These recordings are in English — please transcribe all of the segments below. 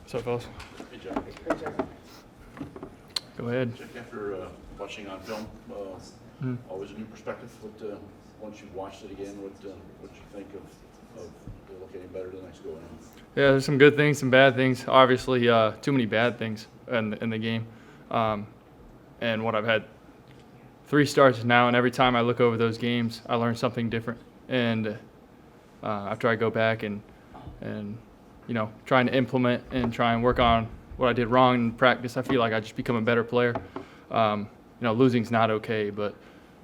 What's up, fellas? Hey, Jack. Hey, Jack. Go ahead. Jack, after watching on film, always a new perspective. Once you've watched it again, what you think of getting better the next go around? Yeah, there's some good things, some bad things. Obviously, too many bad things in the game. And what I've had 3 starts now, and every time I look over those games, I learn something different. And after I go back and trying to implement and try and work on what I did wrong in practice, I feel like I just become a better player. Losing's not okay, but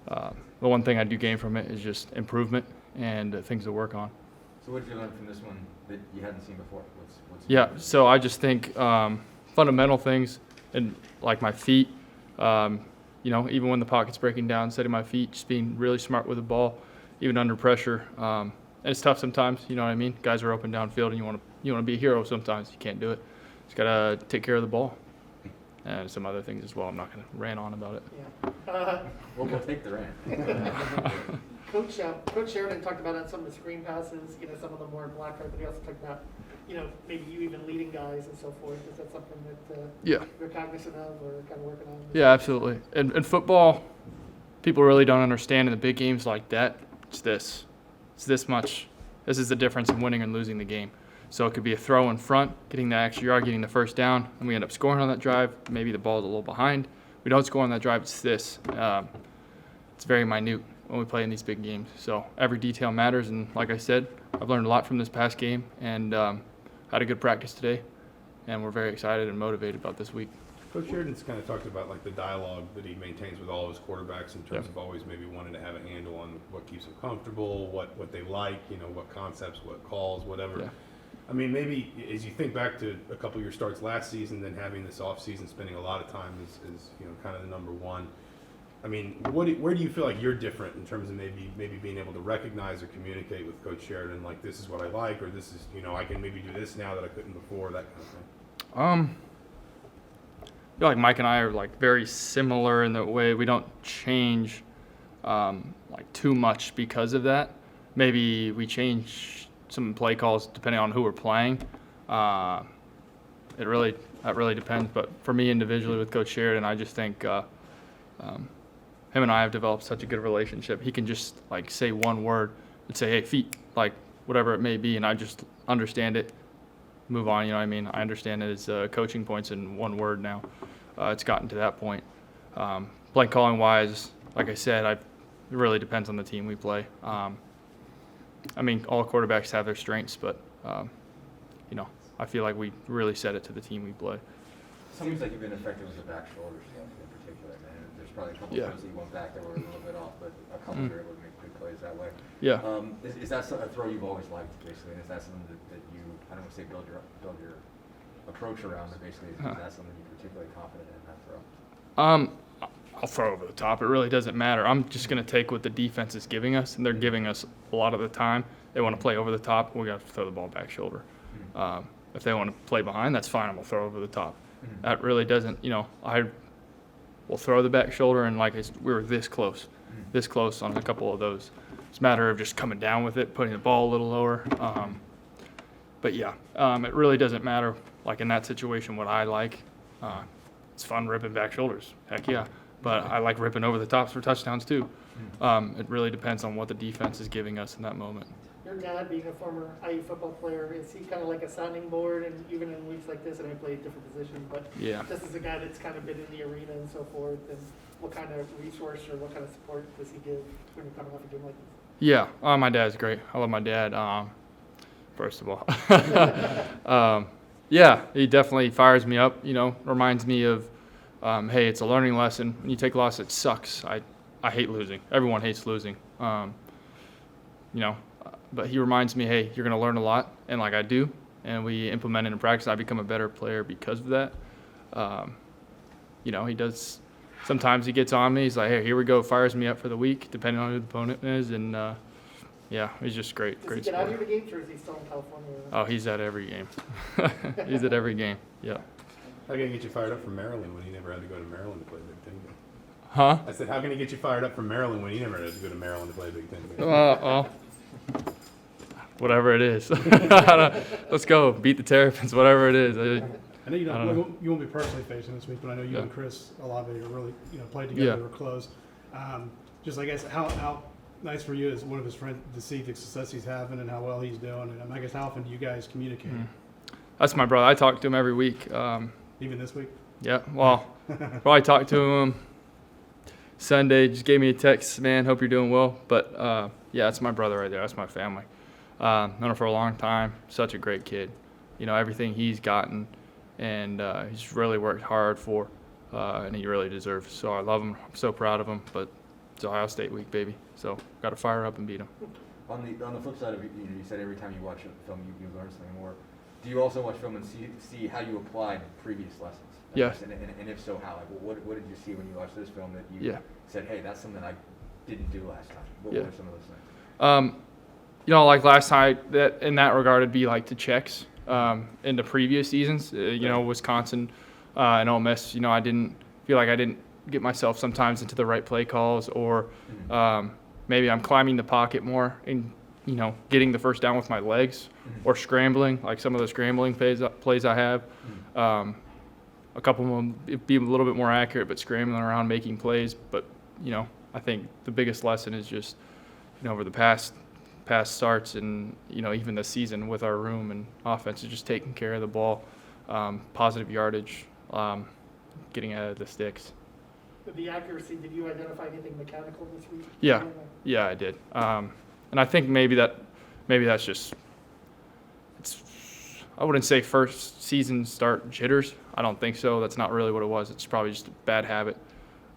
the one thing I do gain from it is just improvement and things to work on. So what did you learn from this one that you hadn't seen before? Yeah, so I just think fundamental things, and like my feet, even when the pocket's breaking down, setting my feet, just being really smart with the ball, even under pressure. And it's tough sometimes, you know what I mean? Guys are open downfield, and you want to be a hero sometimes. You can't do it. Just got to take care of the ball. And some other things as well. I'm not going to rant on about it. Yeah. We'll take the rant. Coach Sheridan talked about on some of the screen passes, some of them were black card, but he also talked about, maybe you even leading guys and so forth. Is that something that you're cognizant of or kind of working on? Yeah, absolutely. In football, people really don't understand in the big games like that. It's this much. This is the difference in winning and losing the game. So it could be a throw in front, getting the extra yard, getting the first down, and we end up scoring on that drive. Maybe the ball's a little behind. We don't score on that drive. It's this. It's very minute when we play in these big games. So every detail matters, and like I said, I've learned a lot from this past game and had a good practice today, and we're very excited and motivated about this week. Coach Sheridan's kind of talked about like the dialogue that he maintains with all of his quarterbacks in terms of always maybe wanting to have a handle on what keeps them comfortable, what they like, what concepts, what calls, whatever. Yeah. I mean, maybe as you think back to a couple of your starts last season, then having this off season, spending a lot of time is kind of the number one. I mean, where do you feel like you're different in terms of maybe being able to recognize or communicate with Coach Sheridan, like this is what I like, or this is I can maybe do this now that I couldn't before, that kind of thing. I feel like Mike and I are like very similar in the way we don't change like too much because of that. Maybe we change some play calls depending on who we're playing. That really depends. But for me individually with Coach Sheridan, I just think him and I have developed such a good relationship. He can just like say one word and say, hey, feet, like whatever it may be, and I just understand it, move on, I understand it as coaching points in one word now. It's gotten to that point. Play calling wise, like I said, it really depends on the team we play. All quarterbacks have their strengths, but I feel like we really set it to the team we play. Seems like you've been effective with the back shoulders in particular, man. There's probably a couple of throws that you went back that were a little bit off, but a couple were able to make good plays that way. Yeah. Is that a throw you've always liked, basically? And is that something that you, I don't want to say build your approach around, but basically is that something you're particularly confident in that throw? I'll throw over the top. It really doesn't matter. I'm just going to take what the defense is giving us, and they're giving us a lot of the time. They want to play over the top, we got to throw the ball back shoulder. If they want to play behind, that's fine. I'm going to throw over the top. That really doesn't, I will throw the back shoulder, and like we were this close on a couple of those. It's a matter of just coming down with it, putting the ball a little lower. But yeah, it really doesn't matter. Like in that situation, what I like, it's fun ripping back shoulders. Heck yeah. But I like ripping over the tops for touchdowns too. It really depends on what the defense is giving us in that moment. Your dad, being a former IU football player, is he kind of like a sounding board? And even in weeks like this, and I played different positions, but just as a guy that's kind of been in the arena and so forth, and what kind of resource or what kind of support does he give when you're coming off a game like this? Yeah, my dad's great. I love my dad, first of all. Yeah, he definitely fires me up, reminds me of, hey, it's a learning lesson. When you take a loss, it sucks. I hate losing. Everyone hates losing. But he reminds me, hey, you're going to learn a lot, and like I do, and we implement it in practice. I become a better player because of that. He does. Sometimes he gets on me. He's like, hey, here we go, fires me up for the week, depending on who the opponent is, and he's just great. Does he get out here to games, or is he still in California? Oh, he's at every game. He's at every game. Yeah. How can he get you fired up from Maryland when he never had to go to Maryland to play Big Ten game? Huh? I said, how can he get you fired up from Maryland when he never had to go to Maryland to play Big Ten game? Well, whatever it is. Let's go, beat the Terrapins, whatever it is. I know you I don't know. you won't be personally facing this week, but I know you Yeah. and Chris Olave are really, played together, Yeah. were close. Just I guess how nice for you as one of his friends to see the success he's having and how well he's doing, and I guess how often do you guys communicate? That's my brother. I talk to him every week. Even this week? Yeah, well, probably talked to him Sunday. Just gave me a text, man. Hope you're doing well. But yeah, that's my brother right there. That's my family. Known him for a long time. Such a great kid. Everything he's gotten, and he's really worked hard for, and he really deserves. So I love him. I'm so proud of him. But it's Ohio State week, baby. So got to fire up and beat him. On the flip side of it, you said every time you watch a film, you learn something more. Do you also watch film and see how you applied previous lessons? Yes. And if so, how? Like, what did you see when you watched this film that you said, hey, that's something I didn't do last time? What were some of those things? Like last time, that in that regard, it'd be like the checks in the previous seasons. Wisconsin and Ole Miss. I didn't feel like I didn't get myself sometimes into the right play calls, or maybe I'm climbing the pocket more and getting the first down with my legs, or scrambling, like some of the scrambling plays I have. A couple of them be a little bit more accurate, but scrambling around making plays. But I think the biggest lesson is just over the past starts and even this season with our room and offense is just taking care of the ball, positive yardage, getting out of the sticks. The accuracy, did you identify anything mechanical this week? Yeah, I did. And I think maybe that's just, I wouldn't say first season start jitters. I don't think so. That's not really what it was. It's probably just a bad habit.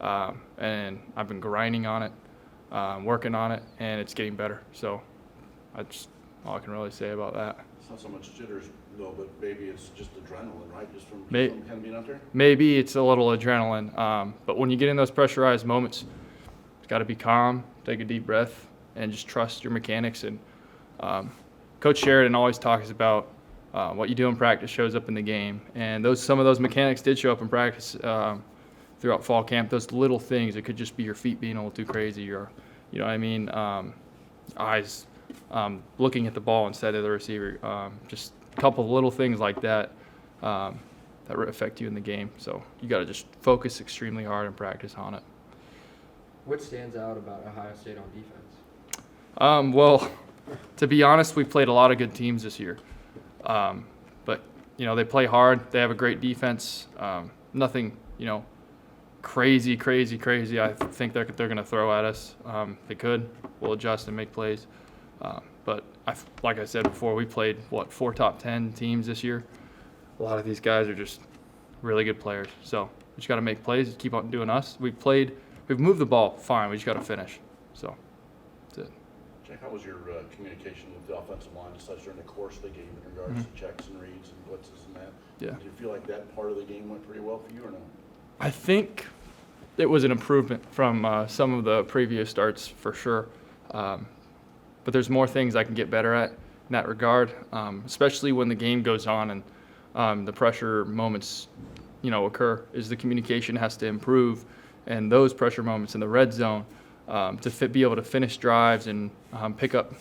And I've been grinding on it, working on it, and it's getting better. So that's all I can really say about that. It's not so much jitters, though, but maybe it's just adrenaline, right? Just from May- kind of being out there? Maybe it's a little adrenaline. But when you get in those pressurized moments, you've got to be calm, take a deep breath, and just trust your mechanics. And Coach Sheridan always talks about what you do in practice shows up in the game. And some of those mechanics did show up in practice throughout fall camp. Those little things, it could just be your feet being a little too crazy, or eyes looking at the ball instead of the receiver. Just a couple of little things like that that affect you in the game. So you got to just focus extremely hard and practice on it. What stands out about Ohio State on defense? Well, to be honest, we've played a lot of good teams this year. But, they play hard. They have a great defense. Nothing, crazy. I think they're going to throw at us. They could. We'll adjust and make plays. But like I said before, we played, 4 top 10 teams this year. A lot of these guys are just really good players. So we just got to make plays, keep on doing us. We've moved the ball fine. We just got to finish. So that's it. Jack, how was your communication with the offensive line, such during the course of the game in regards to checks and reads and blitzes and that? Yeah. Do you feel like that part of the game went pretty well for you or no? I think it was an improvement from some of the previous starts for sure. But there's more things I can get better at in that regard, especially when the game goes on and the pressure moments, occur, is the communication has to improve. And those pressure moments in the red zone to be able to finish drives and pick up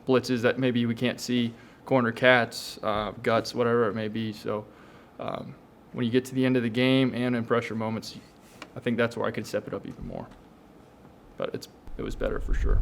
blitzes that maybe we can't see, corner cats, guts, whatever it may be. So when you get to the end of the game and in pressure moments, I think that's where I can step it up even more. But it was better for sure.